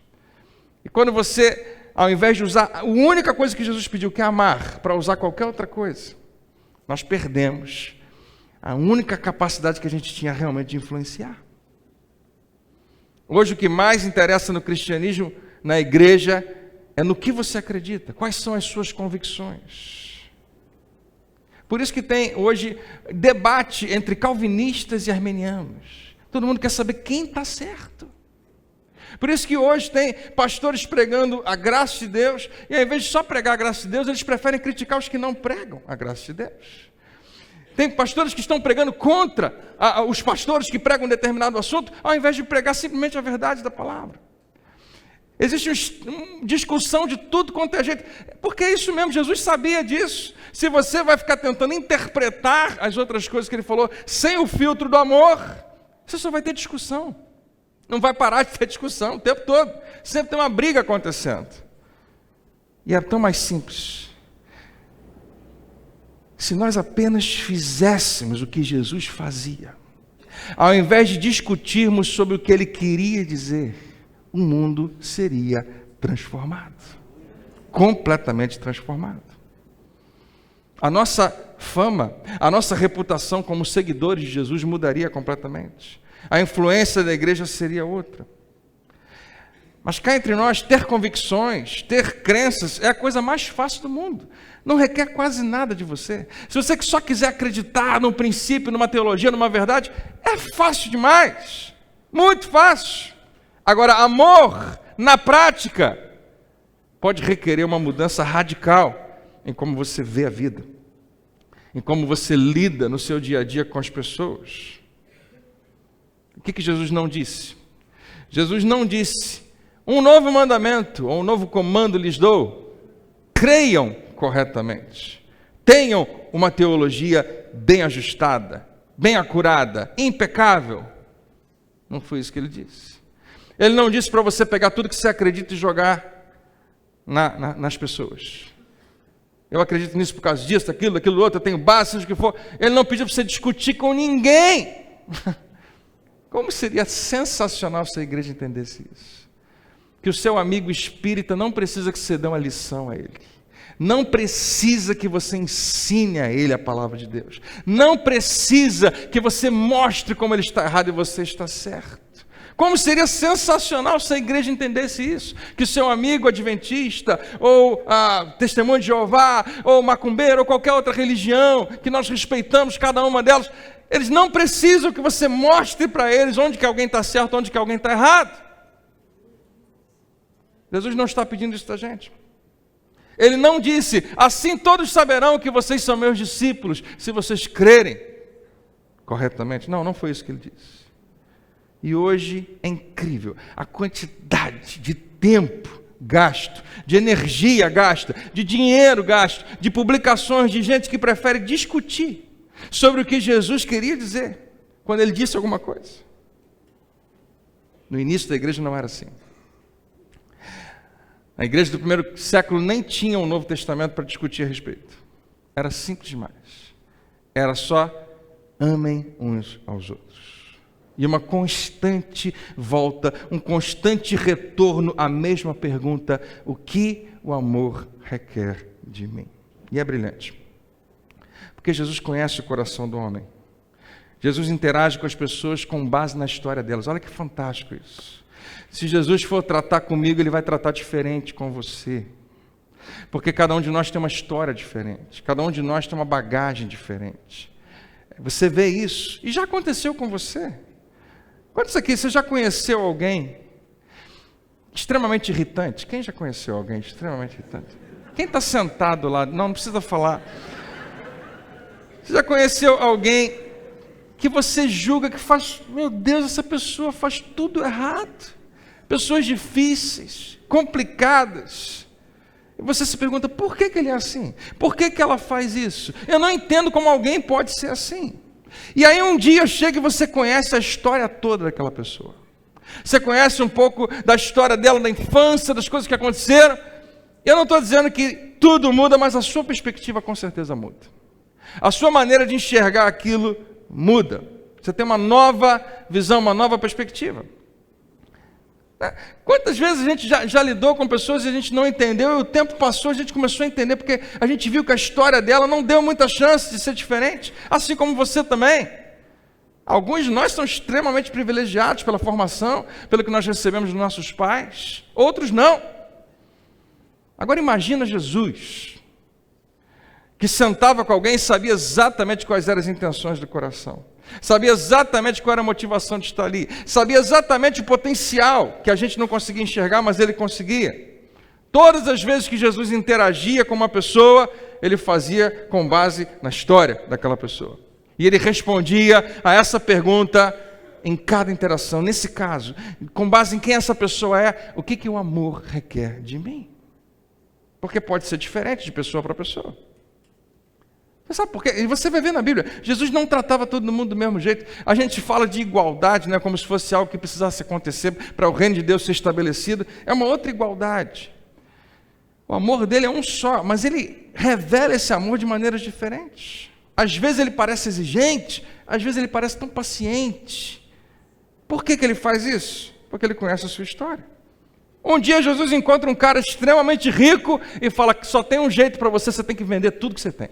E quando você, ao invés de usar a única coisa que Jesus pediu, que é amar, para usar qualquer outra coisa, nós perdemos a única capacidade que a gente tinha realmente de influenciar. Hoje o que mais interessa no cristianismo, na igreja, é no que você acredita, quais são as suas convicções. Por isso que tem hoje debate entre calvinistas e arminianos. Todo mundo quer saber quem está certo. Por isso que hoje tem pastores pregando a graça de Deus, e ao invés de só pregar a graça de Deus, eles preferem criticar os que não pregam a graça de Deus. Tem pastores que estão pregando contra os pastores que pregam um determinado assunto, ao invés de pregar simplesmente a verdade da palavra. Existe uma discussão de tudo quanto é jeito, porque é isso mesmo, Jesus sabia disso. Se você vai ficar tentando interpretar as outras coisas que ele falou, sem o filtro do amor, você só vai ter discussão. Não vai parar de ter discussão o tempo todo. Sempre tem uma briga acontecendo. E é tão mais simples. Se nós apenas fizéssemos o que Jesus fazia, ao invés de discutirmos sobre o que ele queria dizer, o mundo seria transformado. Completamente transformado. A nossa fama, a nossa reputação como seguidores de Jesus mudaria completamente. A influência da igreja seria outra. Mas cá entre nós, ter convicções, ter crenças, é a coisa mais fácil do mundo. Não requer quase nada de você. Se você só quiser acreditar num princípio, numa teologia, numa verdade, é fácil demais. Muito fácil. Agora, amor, na prática, pode requerer uma mudança radical em como você vê a vida, em como você lida no seu dia a dia com as pessoas. O que Jesus não disse? Jesus não disse, um novo mandamento ou um novo comando lhes dou, creiam corretamente, tenham uma teologia bem ajustada, bem acurada, impecável. Não foi isso que ele disse. Ele não disse para você pegar tudo que você acredita e jogar nas pessoas. Eu acredito nisso por causa disso, daquilo outro, eu tenho base, seja o que for. Ele não pediu para você discutir com ninguém. Como seria sensacional se a igreja entendesse isso. Que o seu amigo espírita não precisa que você dê uma lição a ele. Não precisa que você ensine a ele a palavra de Deus. Não precisa que você mostre como ele está errado e você está certo. Como seria sensacional se a igreja entendesse isso, que o seu amigo adventista, ou testemunho de Jeová, ou macumbeiro, ou qualquer outra religião, que nós respeitamos cada uma delas, eles não precisam que você mostre para eles onde que alguém está certo, onde que alguém está errado. Jesus não está pedindo isso da gente. Ele não disse, assim todos saberão que vocês são meus discípulos, se vocês crerem corretamente. Não foi isso que ele disse. E hoje é incrível a quantidade de tempo gasto, de energia gasta, de dinheiro gasto, de publicações de gente que prefere discutir sobre o que Jesus queria dizer, quando ele disse alguma coisa. No início da igreja não era assim. A igreja do primeiro século nem tinha um Novo Testamento para discutir a respeito. Era simples demais. Era só amem uns aos outros. E uma constante volta, um constante retorno à mesma pergunta: o que o amor requer de mim? E é brilhante. Porque Jesus conhece o coração do homem. Jesus interage com as pessoas com base na história delas. Olha que fantástico isso. Se Jesus for tratar comigo, ele vai tratar diferente com você. Porque cada um de nós tem uma história diferente. Cada um de nós tem uma bagagem diferente. Você vê isso. E já aconteceu com você. Quantos aqui, você já conheceu alguém extremamente irritante? Quem já conheceu alguém extremamente irritante? Quem está sentado lá? Não precisa falar. Você já conheceu alguém que você julga que faz, meu Deus, essa pessoa faz tudo errado? Pessoas difíceis, complicadas. E você se pergunta, por que ele é assim? Por que ela faz isso? Eu não entendo como alguém pode ser assim. E aí um dia chega e você conhece a história toda daquela pessoa. Você conhece um pouco da história dela, da infância, das coisas que aconteceram. Eu não estou dizendo que tudo muda, mas a sua perspectiva com certeza muda. A sua maneira de enxergar aquilo muda. Você tem uma nova visão, uma nova perspectiva. Quantas vezes a gente já lidou com pessoas e a gente não entendeu, e o tempo passou, a gente começou a entender, porque a gente viu que a história dela não deu muita chance de ser diferente, assim como você também. Alguns de nós são extremamente privilegiados pela formação, pelo que nós recebemos dos nossos pais, outros não. Agora imagina Jesus, que sentava com alguém e sabia exatamente quais eram as intenções do coração, sabia exatamente qual era a motivação de estar ali, sabia exatamente o potencial que a gente não conseguia enxergar, mas ele conseguia. Todas as vezes que Jesus interagia com uma pessoa, ele fazia com base na história daquela pessoa. E ele respondia a essa pergunta em cada interação. Nesse caso, com base em quem essa pessoa é, o que o amor requer de mim? Porque pode ser diferente de pessoa para pessoa. Você sabe por quê? E você vai ver na Bíblia, Jesus não tratava todo mundo do mesmo jeito. A gente fala de igualdade, né, como se fosse algo que precisasse acontecer para o reino de Deus ser estabelecido. É uma outra igualdade. O amor dele é um só, mas ele revela esse amor de maneiras diferentes. Às vezes ele parece exigente, às vezes ele parece tão paciente. Por que ele faz isso? Porque ele conhece a sua história. Um dia Jesus encontra um cara extremamente rico e fala que só tem um jeito para você, você tem que vender tudo que você tem.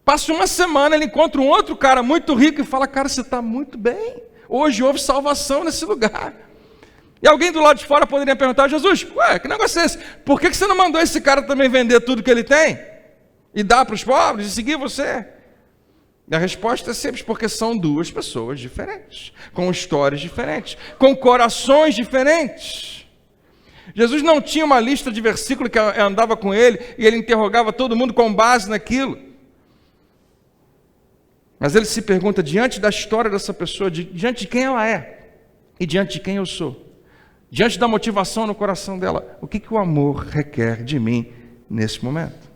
Passa uma semana, ele encontra um outro cara muito rico e fala, cara, você está muito bem. Hoje houve salvação nesse lugar. E alguém do lado de fora poderia perguntar, Jesus, ué, que negócio é esse? Por que você não mandou esse cara também vender tudo que ele tem? E dar para os pobres e seguir você? E a resposta é simples, porque são duas pessoas diferentes, com histórias diferentes, com corações diferentes. Jesus não tinha uma lista de versículos que andava com ele e ele interrogava todo mundo com base naquilo. Mas ele se pergunta, diante da história dessa pessoa, diante de quem ela é e diante de quem eu sou, diante da motivação no coração dela, o que o amor requer de mim nesse momento?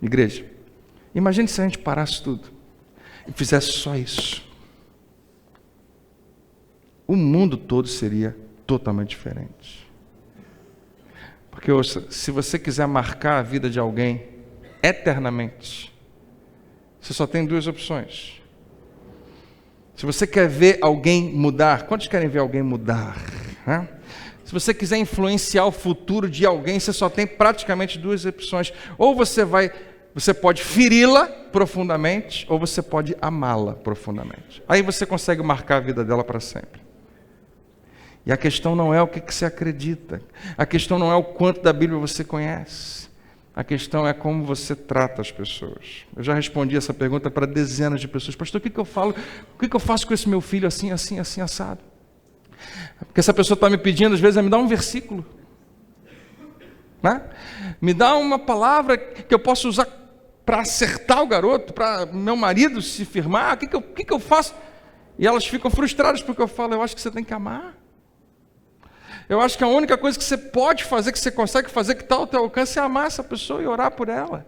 Igreja, imagine se a gente parasse tudo e fizesse só isso. O mundo todo seria totalmente diferente. Porque, ouça, se você quiser marcar a vida de alguém eternamente, você só tem duas opções. Se você quer ver alguém mudar, quantos querem ver alguém mudar? Né? Se você quiser influenciar o futuro de alguém, você só tem praticamente duas opções. Ou você pode feri-la profundamente, ou você pode amá-la profundamente. Aí você consegue marcar a vida dela para sempre. E a questão não é o que você acredita. A questão não é o quanto da Bíblia você conhece. A questão é como você trata as pessoas. Eu já respondi essa pergunta para dezenas de pessoas. Pastor, o que eu falo? O que eu faço com esse meu filho assim, assim, assim, assado? Porque essa pessoa está me pedindo, às vezes, me dá um versículo. Né? Me dá uma palavra que eu possa usar para acertar o garoto, para meu marido se firmar. O que eu faço? E elas ficam frustradas porque eu falo, eu acho que você tem que amar. Eu acho que a única coisa que você pode fazer, que você consegue fazer, que está ao teu alcance, é amar essa pessoa e orar por ela.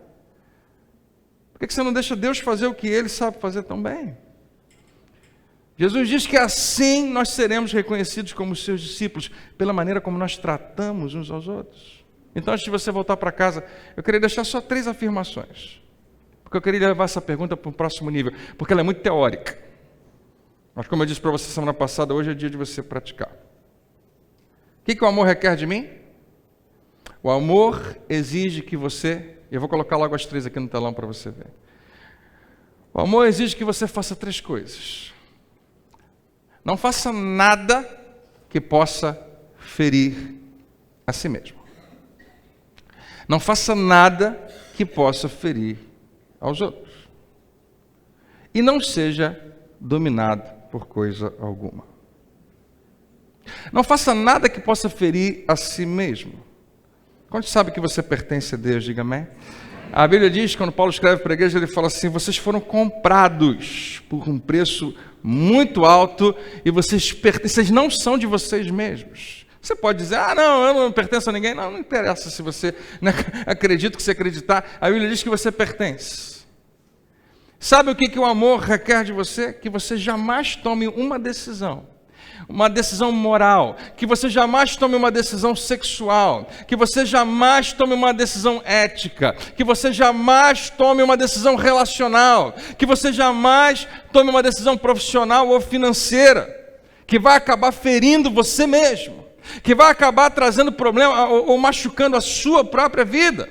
Por que você não deixa Deus fazer o que Ele sabe fazer tão bem? Jesus diz que assim nós seremos reconhecidos como seus discípulos, pela maneira como nós tratamos uns aos outros. Então, antes de você voltar para casa, eu queria deixar só 3 afirmações. Porque eu queria levar essa pergunta para o próximo nível, porque ela é muito teórica. Mas como eu disse para você semana passada, hoje é dia de você praticar. O que o amor requer de mim? O amor exige que você... Eu vou colocar logo as 3 aqui no telão para você ver. O amor exige que você faça 3 coisas. Não faça nada que possa ferir a si mesmo. Não faça nada que possa ferir aos outros. E não seja dominado por coisa alguma. Não faça nada que possa ferir a si mesmo. Quando sabe que você pertence a Deus, diga amém. A Bíblia diz, quando Paulo escreve para a igreja, ele fala assim: vocês foram comprados por um preço muito alto e vocês não são de vocês mesmos. Você pode dizer: ah, não, eu não pertenço a ninguém. Não interessa se você não acredita, que você acreditar. A Bíblia diz que você pertence. Sabe o que o amor requer de você? Que você jamais tome uma decisão moral, que você jamais tome uma decisão sexual, que você jamais tome uma decisão ética, que você jamais tome uma decisão relacional, que você jamais tome uma decisão profissional ou financeira, que vai acabar ferindo você mesmo, que vai acabar trazendo problema ou machucando a sua própria vida.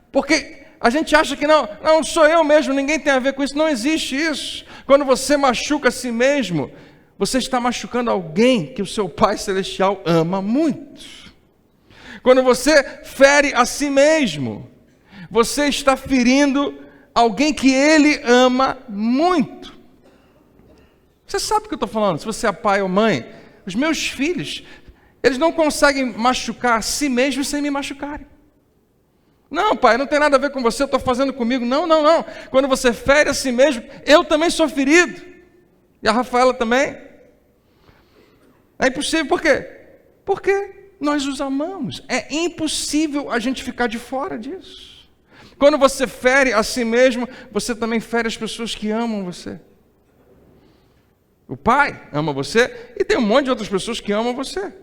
Porque a gente acha que não sou eu mesmo, ninguém tem a ver com isso. Não existe isso. Quando você machuca a si mesmo, você está machucando alguém que o seu Pai Celestial ama muito. Quando você fere a si mesmo, você está ferindo alguém que Ele ama muito. Você sabe o que eu estou falando? Se você é pai ou mãe, os meus filhos, eles não conseguem machucar a si mesmos sem me machucarem. Não, pai, não tem nada a ver com você, eu estou fazendo comigo. Não. Quando você fere a si mesmo, eu também sou ferido. E a Rafaela também. É impossível, por quê? Porque nós os amamos. É impossível a gente ficar de fora disso. Quando você fere a si mesmo, você também fere as pessoas que amam você. O pai ama você e tem um monte de outras pessoas que amam você.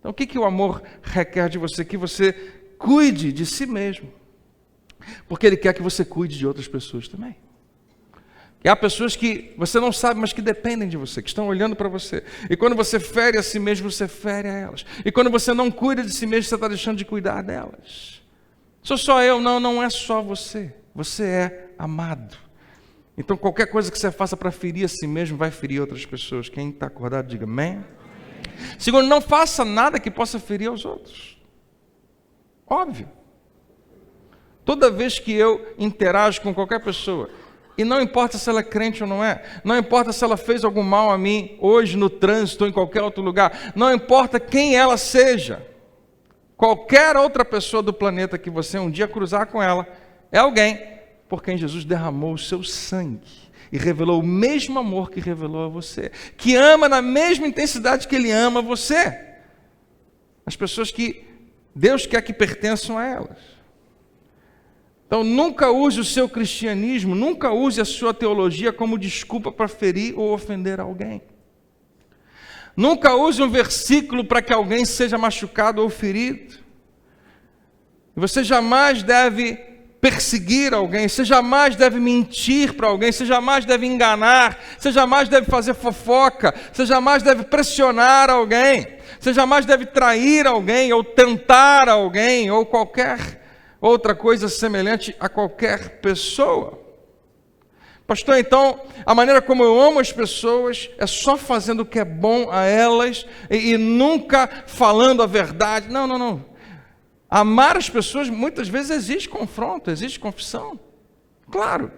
Então o que o amor requer de você? Que você cuide de si mesmo, porque Ele quer que você cuide de outras pessoas também. E há pessoas que você não sabe, mas que dependem de você, que estão olhando para você. E quando você fere a si mesmo, você fere a elas. E quando você não cuida de si mesmo, você está deixando de cuidar delas. Sou só eu? Não é só você. Você é amado. Então qualquer coisa que você faça para ferir a si mesmo, vai ferir outras pessoas. Quem está acordado, diga amém. Segundo, não faça nada que possa ferir aos outros. Óbvio. Toda vez que eu interajo com qualquer pessoa, e não importa se ela é crente ou não é, não importa se ela fez algum mal a mim hoje no trânsito ou em qualquer outro lugar, não importa quem ela seja, qualquer outra pessoa do planeta que você um dia cruzar com ela, é alguém por quem Jesus derramou o seu sangue e revelou o mesmo amor que revelou a você, que ama na mesma intensidade que Ele ama você. As pessoas que Deus quer que pertençam a elas. Então nunca use o seu cristianismo, nunca use a sua teologia como desculpa para ferir ou ofender alguém. Nunca use um versículo para que alguém seja machucado ou ferido. Você jamais deve perseguir alguém, você jamais deve mentir para alguém, você jamais deve enganar, você jamais deve fazer fofoca, você jamais deve pressionar alguém. Você jamais deve trair alguém, ou tentar alguém, ou qualquer outra coisa semelhante a qualquer pessoa. Pastor, então, a maneira como eu amo as pessoas é só fazendo o que é bom a elas e nunca falando a verdade. Não. Amar as pessoas, muitas vezes existe confronto, existe confissão. Claro.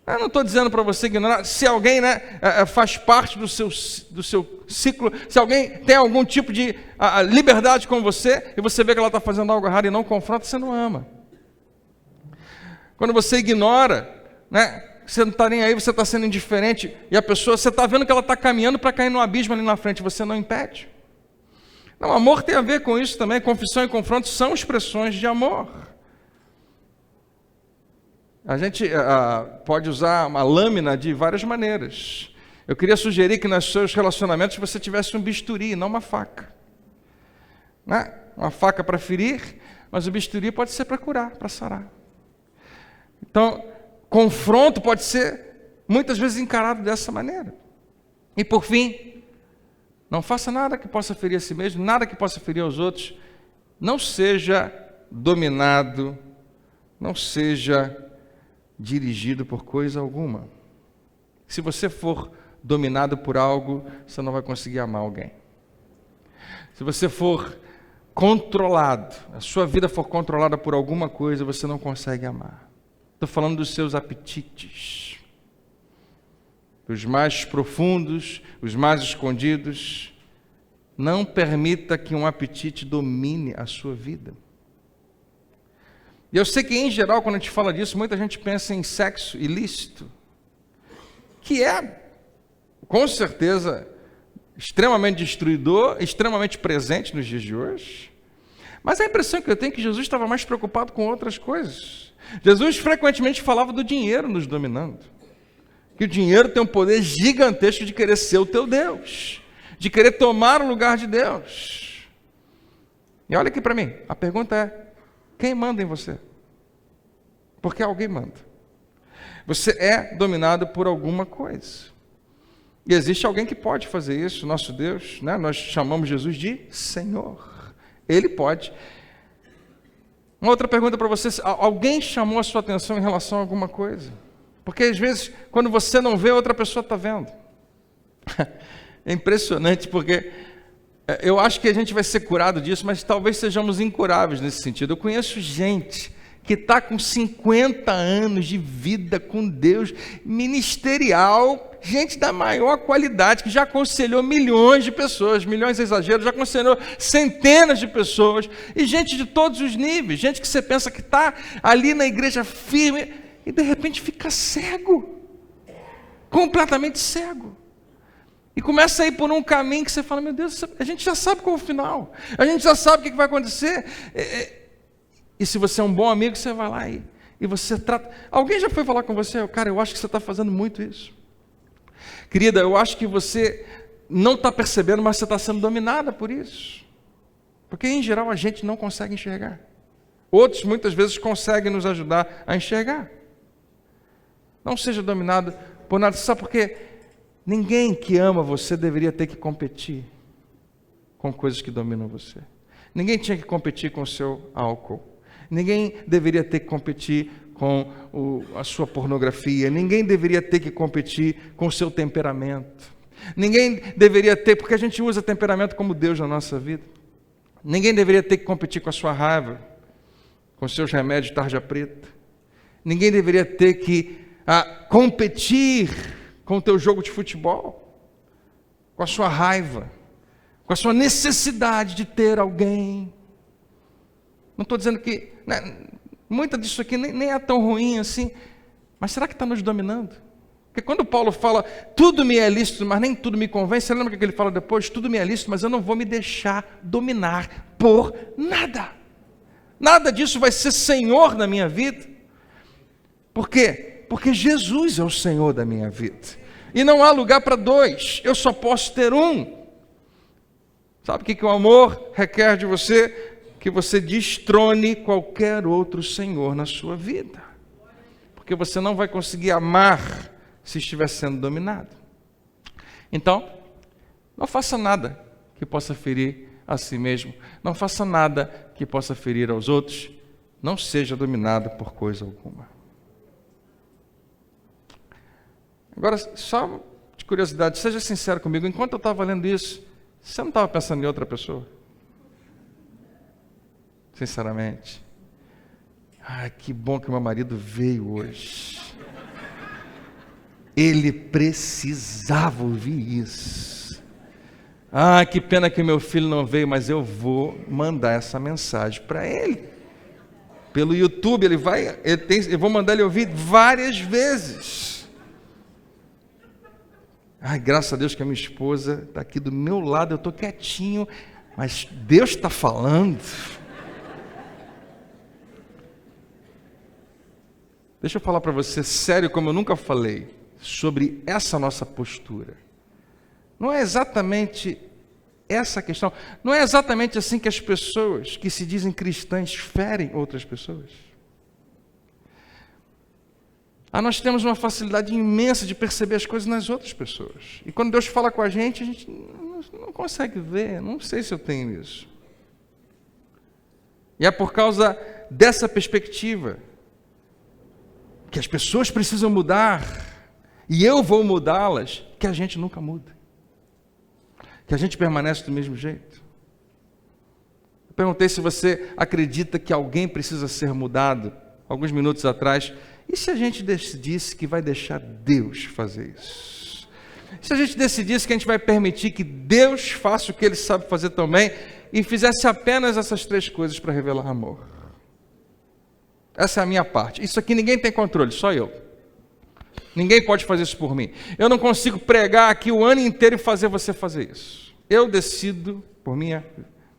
Eu não estou dizendo para você ignorar. Se alguém faz parte do seu ciclo, se alguém tem algum tipo de liberdade com você, e você vê que ela está fazendo algo errado e não confronta, você não ama. Quando você ignora, você não está nem aí, você está sendo indiferente, e a pessoa, você está vendo que ela está caminhando para cair no abismo ali na frente, você não impede. Não, amor tem a ver com isso também. Confissão e confronto são expressões de amor. A gente pode usar uma lâmina de várias maneiras. Eu queria sugerir que nos seus relacionamentos você tivesse um bisturi, não uma faca. Uma faca para ferir, mas o bisturi pode ser para curar, para sarar. Então, confronto pode ser muitas vezes encarado dessa maneira. E por fim, não faça nada que possa ferir a si mesmo, nada que possa ferir aos outros. Não seja dominado, não seja dirigido por coisa alguma. Se você for dominado por algo, você não vai conseguir amar alguém. Se você for controlado, a sua vida for controlada por alguma coisa, você não consegue amar. Estou falando dos seus apetites. Os mais profundos, os mais escondidos. Não permita que um apetite domine a sua vida. E eu sei que, em geral, quando a gente fala disso, muita gente pensa em sexo ilícito, que é, com certeza, extremamente destruidor, extremamente presente nos dias de hoje. Mas a impressão que eu tenho é que Jesus estava mais preocupado com outras coisas. Jesus frequentemente falava do dinheiro nos dominando. Que o dinheiro tem um poder gigantesco de querer ser o teu Deus, de querer tomar o lugar de Deus. E olha aqui para mim, a pergunta é: quem manda em você? Porque alguém manda. Você é dominado por alguma coisa. E existe alguém que pode fazer isso, nosso Deus, né? Nós chamamos Jesus de Senhor. Ele pode. Uma outra pergunta para você: alguém chamou a sua atenção em relação a alguma coisa? Porque às vezes, quando você não vê, outra pessoa está vendo. É impressionante, porque eu acho que a gente vai ser curado disso, mas talvez sejamos incuráveis nesse sentido. Eu conheço gente que está com 50 anos de vida com Deus, ministerial, gente da maior qualidade, que já aconselhou milhões de pessoas, milhões é exagero, já aconselhou centenas de pessoas, e gente de todos os níveis, gente que você pensa que está ali na igreja firme, e de repente fica cego, completamente cego. E começa a ir por um caminho que você fala: meu Deus, a gente já sabe qual é o final, a gente já sabe o que vai acontecer. E se você é um bom amigo, você vai lá e você trata. Alguém já foi falar com você: cara, eu acho que você está fazendo muito isso. Querida, eu acho que você não está percebendo, mas você está sendo dominada por isso. Porque em geral a gente não consegue enxergar. Outros muitas vezes conseguem nos ajudar a enxergar. Não seja dominado por nada. Sabe por quê? Ninguém que ama você deveria ter que competir com coisas que dominam você. Ninguém tinha que competir com o seu álcool. Ninguém deveria ter que competir com a sua pornografia. Ninguém deveria ter que competir com o seu temperamento. Ninguém deveria ter, porque a gente usa temperamento como Deus na nossa vida. Ninguém deveria ter que competir com a sua raiva, com os seus remédios de tarja preta. Ninguém deveria ter que competir com o teu jogo de futebol, com a sua raiva, com a sua necessidade de ter alguém. Não estou dizendo que muita disso aqui nem é tão ruim assim, mas será que está nos dominando? Porque quando Paulo fala: tudo me é lícito, mas nem tudo me convém, você lembra o que ele fala depois? Tudo me é lícito, mas eu não vou me deixar dominar por nada. Nada disso vai ser Senhor na minha vida. Por quê? Porque Jesus é o Senhor da minha vida. E não há lugar para dois, eu só posso ter um. Sabe o que o amor requer de você? Que você destrone qualquer outro senhor na sua vida. Porque você não vai conseguir amar se estiver sendo dominado. Então, não faça nada que possa ferir a si mesmo. Não faça nada que possa ferir aos outros. Não seja dominado por coisa alguma. Agora, só de curiosidade, seja sincero comigo, enquanto eu estava lendo isso, você não estava pensando em outra pessoa? Sinceramente. Que bom que meu marido veio hoje. Ele precisava ouvir isso. Que pena que meu filho não veio, mas eu vou mandar essa mensagem para ele. Pelo YouTube, eu vou mandar ele ouvir várias vezes. Graças a Deus que a minha esposa está aqui do meu lado, eu estou quietinho, mas Deus está falando. Deixa eu falar para você sério, como eu nunca falei, sobre essa nossa postura. Não é exatamente essa questão, não é exatamente assim que as pessoas que se dizem cristãs ferem outras pessoas. Nós temos uma facilidade imensa de perceber as coisas nas outras pessoas. E quando Deus fala com a gente não consegue ver, não sei se eu tenho isso. E é por causa dessa perspectiva que as pessoas precisam mudar, e eu vou mudá-las, que a gente nunca muda. Que a gente permanece do mesmo jeito. Eu perguntei se você acredita que alguém precisa ser mudado, alguns minutos atrás. E se a gente decidisse que vai deixar Deus fazer isso? Se a gente decidisse que a gente vai permitir que Deus faça o que Ele sabe fazer também, e fizesse apenas essas três coisas para revelar amor? Essa é a minha parte. Isso aqui ninguém tem controle, só eu. Ninguém pode fazer isso por mim. Eu não consigo pregar aqui o ano inteiro e fazer você fazer isso. Eu decido por minha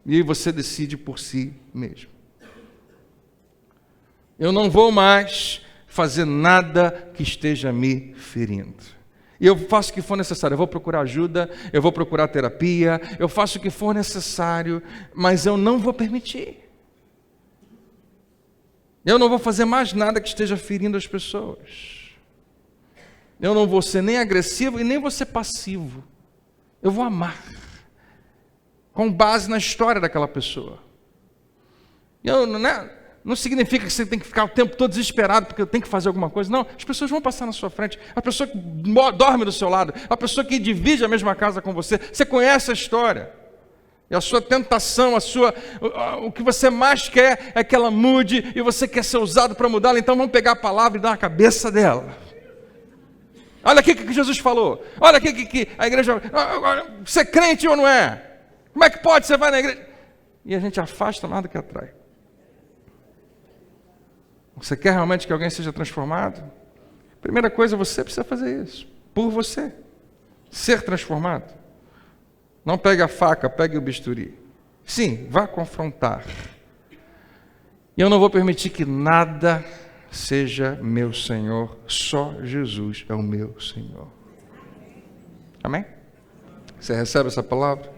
e você decide por si mesmo. Eu não vou mais fazer nada que esteja me ferindo. E eu faço o que for necessário. Eu vou procurar ajuda, eu vou procurar terapia, eu faço o que for necessário, mas eu não vou permitir. Eu não vou fazer mais nada que esteja ferindo as pessoas. Eu não vou ser nem agressivo e nem vou ser passivo. Eu vou amar, com base na história daquela pessoa. Não significa que você tem que ficar o tempo todo desesperado porque eu tenho que fazer alguma coisa. Não, as pessoas vão passar na sua frente. A pessoa que dorme do seu lado, a pessoa que divide a mesma casa com você, você conhece a história. E a sua tentação, o que você mais quer é que ela mude e você quer ser usado para mudá-la. Então vamos pegar a palavra e dar na cabeça dela. Olha aqui o que Jesus falou. Olha aqui que a igreja... Você é crente ou não é? Como é que pode? Você vai na igreja... E a gente afasta mais do que atrai. Você quer realmente que alguém seja transformado? Primeira coisa, você precisa fazer isso. Por você. Ser transformado. Não pegue a faca, pegue o bisturi. Sim, vá confrontar. E eu não vou permitir que nada seja meu Senhor. Só Jesus é o meu Senhor. Amém? Você recebe essa palavra?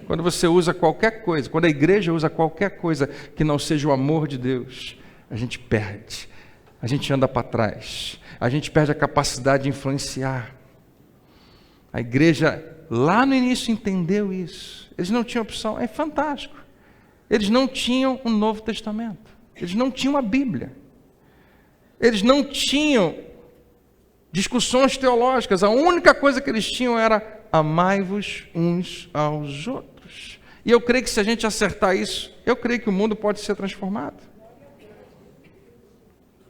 Quando você usa qualquer coisa, quando a igreja usa qualquer coisa que não seja o amor de Deus, a gente perde, a gente anda para trás, a gente perde a capacidade de influenciar. A igreja lá no início entendeu isso. Eles não tinham opção, é fantástico. Eles não tinham um Novo Testamento, eles não tinham a Bíblia, eles não tinham discussões teológicas. A única coisa que eles tinham era amai-vos uns aos outros. E eu creio que se a gente acertar isso, eu creio que o mundo pode ser transformado.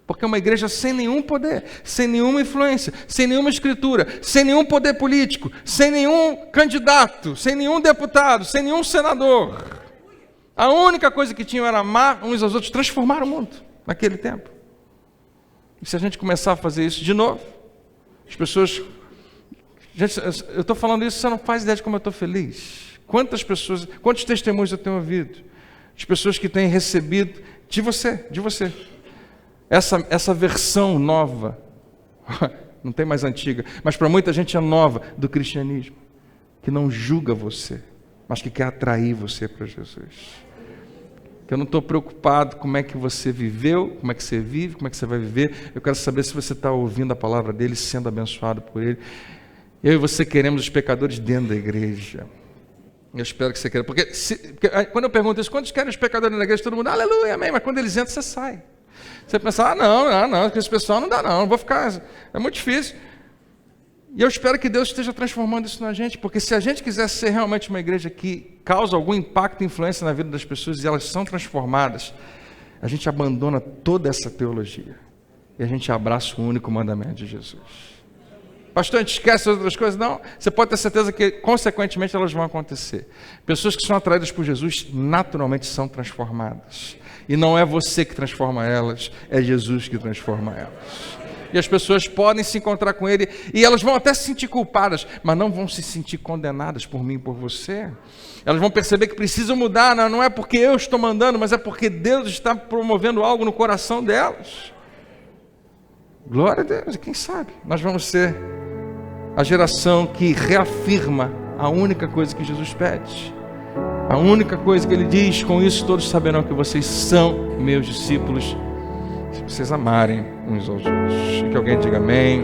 Porque é uma igreja sem nenhum poder, sem nenhuma influência, sem nenhuma escritura, sem nenhum poder político, sem nenhum candidato, sem nenhum deputado, sem nenhum senador. A única coisa que tinham era amar uns aos outros, transformar o mundo naquele tempo. E se a gente começar a fazer isso de novo, as pessoas... Gente, eu estou falando isso, você não faz ideia de como eu estou feliz. Quantas pessoas, quantos testemunhos eu tenho ouvido? De pessoas que têm recebido de você. Essa versão nova, não tem mais antiga, mas para muita gente é nova, do cristianismo, que não julga você, mas que quer atrair você para Jesus. Que eu não estou preocupado com como é que você viveu, como é que você vive, como é que você vai viver. Eu quero saber se você está ouvindo a palavra dele, sendo abençoado por ele. Eu e você queremos os pecadores dentro da igreja. Eu espero que você queira, porque quando eu pergunto isso, quantos querem os pecadores dentro da igreja? Todo mundo, aleluia, amém, mas quando eles entram, você sai. Você pensa, não, esse pessoal não dá não vou ficar, é muito difícil. E eu espero que Deus esteja transformando isso na gente, porque se a gente quiser ser realmente uma igreja que causa algum impacto e influência na vida das pessoas e elas são transformadas, a gente abandona toda essa teologia e a gente abraça o único mandamento de Jesus. Pastor, a gente esquece as outras coisas? Não, você pode ter certeza que consequentemente elas vão acontecer. Pessoas que são atraídas por Jesus naturalmente são transformadas. E não é você que transforma elas, é Jesus que transforma elas. E as pessoas podem se encontrar com Ele, e elas vão até se sentir culpadas, mas não vão se sentir condenadas por mim e por você. Elas vão perceber que precisam mudar, não é porque eu estou mandando, mas é porque Deus está promovendo algo no coração delas. Glória a Deus, e quem sabe nós vamos ser a geração que reafirma a única coisa que Jesus pede. A única coisa que Ele diz, com isso todos saberão que vocês são meus discípulos, se vocês amarem uns aos outros. E que alguém diga amém.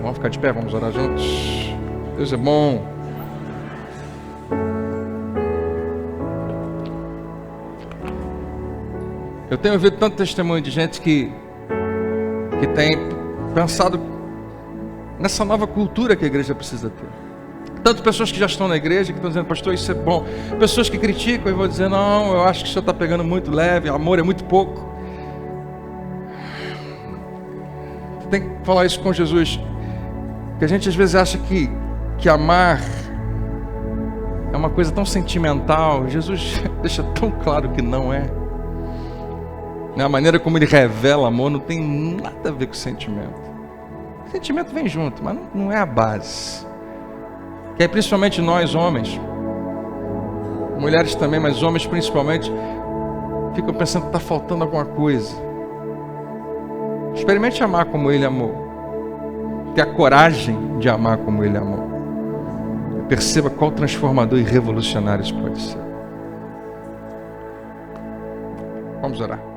Vamos ficar de pé, vamos orar juntos. Deus é bom. Eu tenho ouvido tanto testemunho de gente que tem pensado nessa nova cultura que a igreja precisa ter. Tanto pessoas que já estão na igreja, que estão dizendo, pastor, isso é bom. Pessoas que criticam e vão dizer, não, eu acho que o senhor está pegando muito leve, amor é muito pouco. Você tem que falar isso com Jesus. Que a gente às vezes acha que amar é uma coisa tão sentimental. Jesus deixa tão claro que não é. A maneira como ele revela amor não tem nada a ver com sentimento. O sentimento vem junto, mas não é a base. Que aí principalmente nós homens, mulheres também, mas homens principalmente, ficam pensando que está faltando alguma coisa. Experimente amar como ele amou. Ter a coragem de amar como ele amou. Perceba qual transformador e revolucionário isso pode ser. Vamos orar.